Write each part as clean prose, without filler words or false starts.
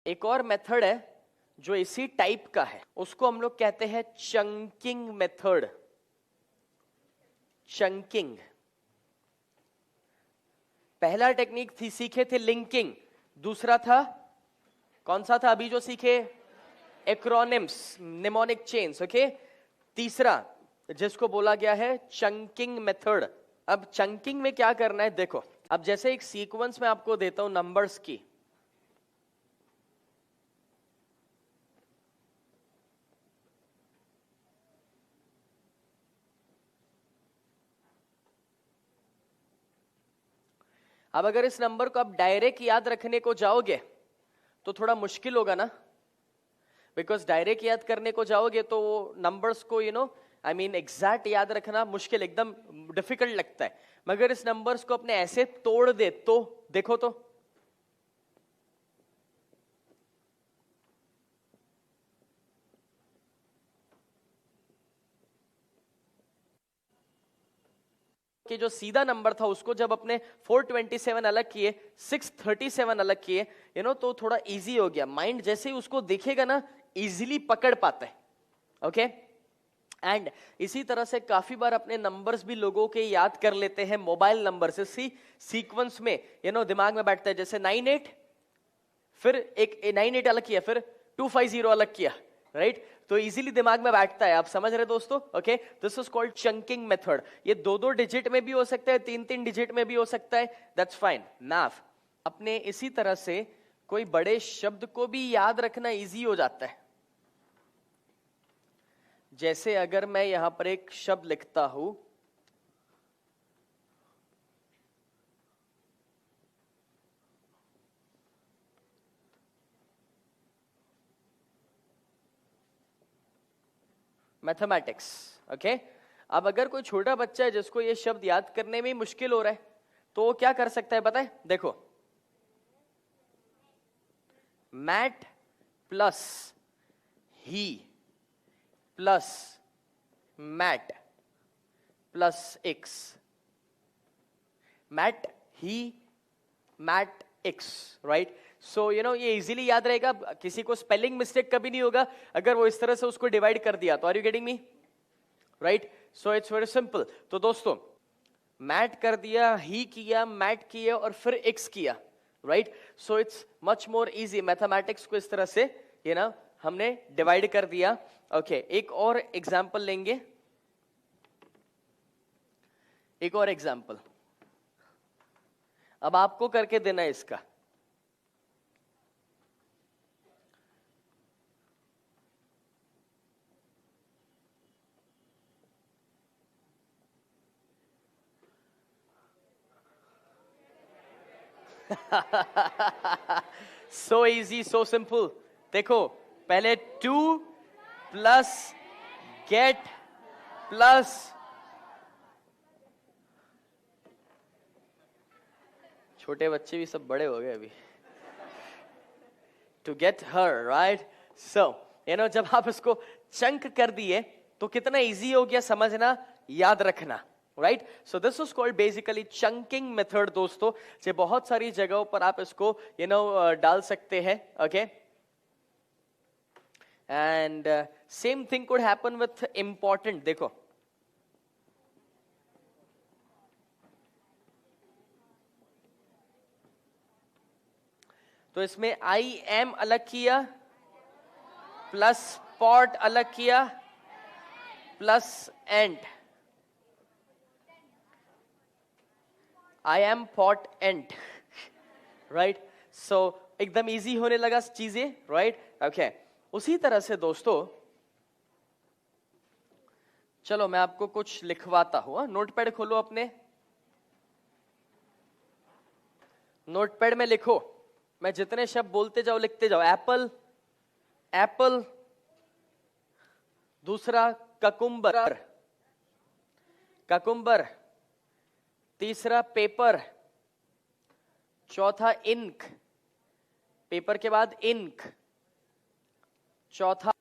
एक और मेथड है जो इसी टाइप का है, उसको हम लोग कहते हैं चंकिंग मेथड। चंकिंग। पहला टेक्निक थी सीखे थे लिंकिंग, दूसरा था कौन सा था अभी जो सीखे? Acronyms, mnemonic chains. ओके, तीसरा जिसको बोला गया है चंकिंग मेथड। अब चंकिंग में क्या करना है देखो, अब जैसे एक सीक्वेंस में आपको देता हूं नंबर्स की, अब अगर इस नंबर को आप डायरेक्ट याद रखने को जाओगे तो थोड़ा मुश्किल होगा ना, बिकॉज डायरेक्ट याद करने को जाओगे तो वो नंबर्स को आई मीन एग्जैक्ट याद रखना मुश्किल, एकदम डिफिकल्ट लगता है। मगर इस नंबर्स को अपने ऐसे तोड़ दे तो देखो तो, कि जो सीधा नंबर था उसको जब अपने 427 अलग किए, 637 अलग किए, तो थोड़ा इजी हो गया। माइंड जैसे ही उसको देखेगा ना इजीली पकड़ पाता है। ओके, एंड इसी तरह से काफी बार अपने नंबर्स भी लोगों के याद कर लेते हैं मोबाइल नंबर से, सीक्वेंस में दिमाग में बैठता है। जैसे 98, फिर एक 98 अलग किया, फिर 250 अलग किया, राइट? तो इजीली दिमाग में बैठता है। आप समझ रहे दोस्तों? Okay, this is called chunking method. ये दो दो डिजिट में भी हो सकता है, तीन तीन डिजिट में भी हो सकता है, दैट्स फाइन। मैथ अपने इसी तरह से कोई बड़े शब्द को भी याद रखना इजी हो जाता है। जैसे अगर मैं यहां पर एक शब्द लिखता हूं, मैथमेटिक्स। ओके, अब अगर कोई छोटा बच्चा है जिसको ये शब्द याद करने में मुश्किल हो रहा है तो वो क्या कर सकता है बताए? देखो, मैट प्लस ही plus mat plus x, mat ही मैट एक्स, राइट? सो ये इजीली याद रहेगा, किसी को स्पेलिंग मिस्टेक कभी नहीं होगा अगर वो इस तरह से उसको डिवाइड कर दिया तो। Are you getting me? Right, so it's very simple. तो दोस्तों, मैट कर दिया, ही किया, मैट किया और फिर एक्स किया, right? So it's much more easy. Mathematics को इस तरह से हमने डिवाइड कर दिया। ओके, एक और एग्जांपल लेंगे, एक और एग्जांपल अब आपको करके देना है इसका। So easy, so simple. देखो, पहले 2 प्लस गेट प्लस, छोटे बच्चे भी सब बड़े हो गए अभी, टू गेट हर, राइट? सो जब आप इसको चंक कर दिए तो कितना इजी हो गया समझना, याद रखना, right? So this is called basically chunking method दोस्तों। ये बहुत सारी जगहों पर आप इसको डाल सकते हैं। Okay, and same thing could happen with important. देखो, तो इसमें आई एम अलग किया, प्लस पॉट अलग किया, plus and, I am pot and, right? So एकदम इजी होने लगा चीजें, राइट? ओके, उसी तरह से दोस्तों चलो मैं आपको कुछ लिखवाता हूं। नोटपैड खोलो अपने, नोटपैड में लिखो, मैं जितने शब्द बोलते जाओ लिखते जाओ। एप्पल, एप्पल, दूसरा ककुम्बर, ककुम्बर, तीसरा पेपर, चौथा इंक, पेपर के बाद इंक, चौथा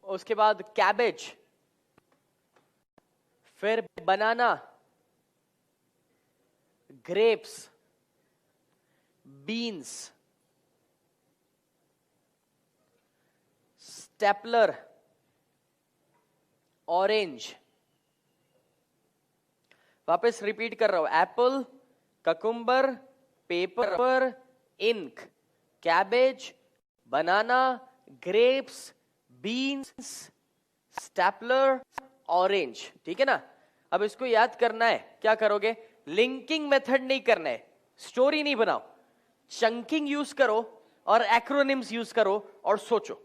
उसके बाद कैबेज, फिर banana, grapes, beans, stapler, orange. वापस रिपीट कर रहा हूं, apple, cucumber, paper, ink, cabbage, banana, grapes, beans, stapler, orange. ठीक है ना? अब इसको याद करना है, क्या करोगे? लिंकिंग मेथड नहीं करना है, स्टोरी नहीं बनाओ, चंकिंग यूज करो और एक्रोनिम्स यूज करो और सोचो,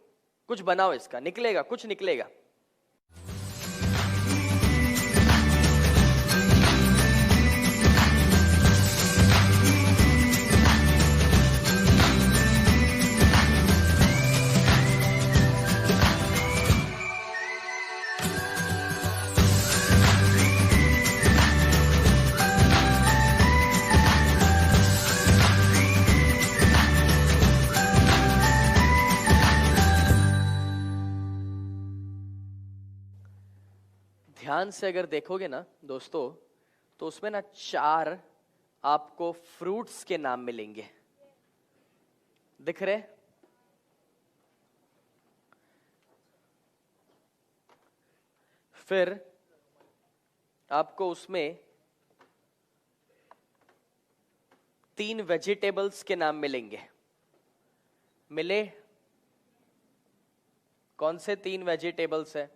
कुछ बनाओ, इसका निकलेगा, कुछ निकलेगा। ध्यान से अगर देखोगे ना दोस्तों, तो उसमें ना 4 आपको फ्रूट्स के नाम मिलेंगे, दिख रहे? फिर आपको उसमें 3 वेजिटेबल्स के नाम मिलेंगे। मिले? कौन से 3 वेजिटेबल्स है?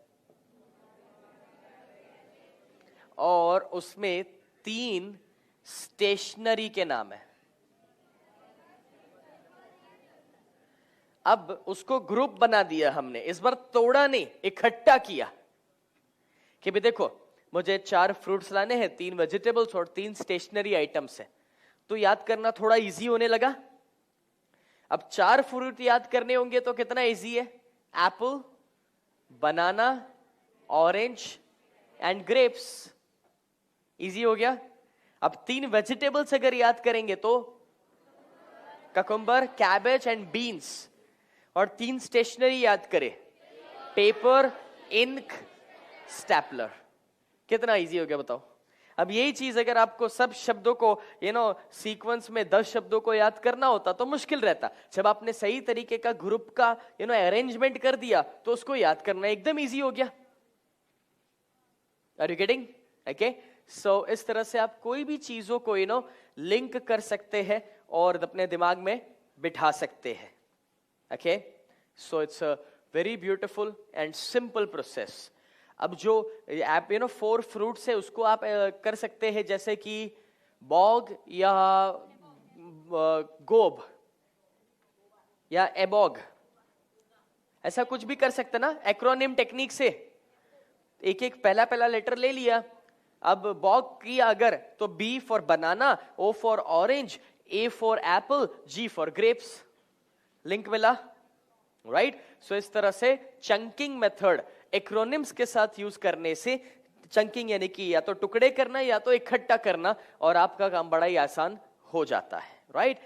और उसमें 3 स्टेशनरी के नाम है। अब उसको ग्रुप बना दिया हमने, इस बार तोड़ा नहीं, इकट्ठा किया कि भी देखो मुझे 4 फ्रूट्स लाने हैं, 3 वेजिटेबल्स और 3 स्टेशनरी आइटम्स है, तो याद करना थोड़ा इजी होने लगा। अब 4 फ्रूट याद करने होंगे तो कितना इजी है? Apple, banana, orange and grapes. Easy हो गया। अब 3 वेजिटेबल्स अगर याद करेंगे तो ककुम्बर, कैबेज एंड बीन्स, और 3 स्टेशनरी याद करें, पेपर, इंक, स्टेपलर। कितना इजी हो गया बताओ? अब यही चीज अगर आपको सब शब्दों को सीक्वेंस में 10 शब्दों को याद करना होता तो मुश्किल रहता। जब आपने सही तरीके का ग्रुप का अरेंजमेंट कर दिया तो उसको याद करना एकदम इजी हो गया। Are you getting? Okay, so इस तरह से आप कोई भी चीजों को लिंक कर सकते हैं और अपने दिमाग में बिठा सकते हैं। Okay, so it's a very beautiful and simple process. अब जो आप 4 फ्रूट्स है उसको आप कर सकते हैं, जैसे कि बॉग या गोब या एबॉग, ऐसा कुछ भी कर सकते ना एक्रोनिम टेक्निक से। एक एक पहला लेटर ले लिया। अब बॉग किया अगर तो B for banana, O for orange, A for Apple, G for grapes. Link मिला, राइट? सो इस तरह से चंकिंग मेथड एक्रोनिम्स के साथ यूज करने से, चंकिंग यानी कि या तो टुकड़े करना या तो इकट्ठा करना, और आपका काम बड़ा ही आसान हो जाता है, राइट?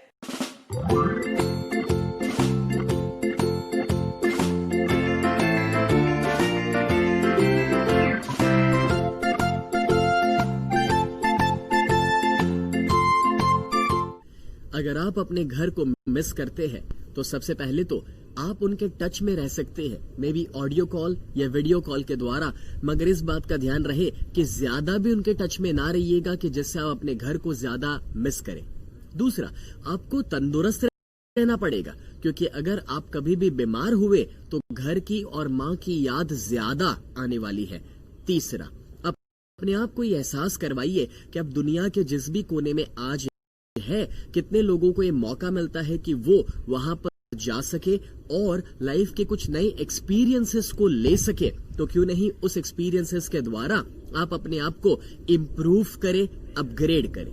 अगर आप अपने घर को मिस करते हैं तो सबसे पहले तो आप उनके टच में रह सकते हैं, मे बी ऑडियो कॉल या वीडियो कॉल के द्वारा, मगर इस बात का ध्यान रहे कि ज्यादा भी उनके टच में ना रहिएगा कि जिससे आप अपने घर को ज्यादा मिस करें। दूसरा, आपको तंदुरुस्त रहना पड़ेगा, क्योंकि अगर आप कभी भी बीमार हुए तो घर की और माँ की याद ज्यादा आने वाली है। तीसरा, अपने आप को ये एहसास करवाइए कि अब दुनिया के जिस भी कोने में आज है, कितने लोगों को ये मौका मिलता है कि वो वहां पर जा सके और लाइफ के कुछ नए एक्सपीरियंसेस को ले सके, तो क्यों नहीं उस एक्सपीरियंसेस के द्वारा आप अपने आप को इम्प्रूव करें, अपग्रेड करें।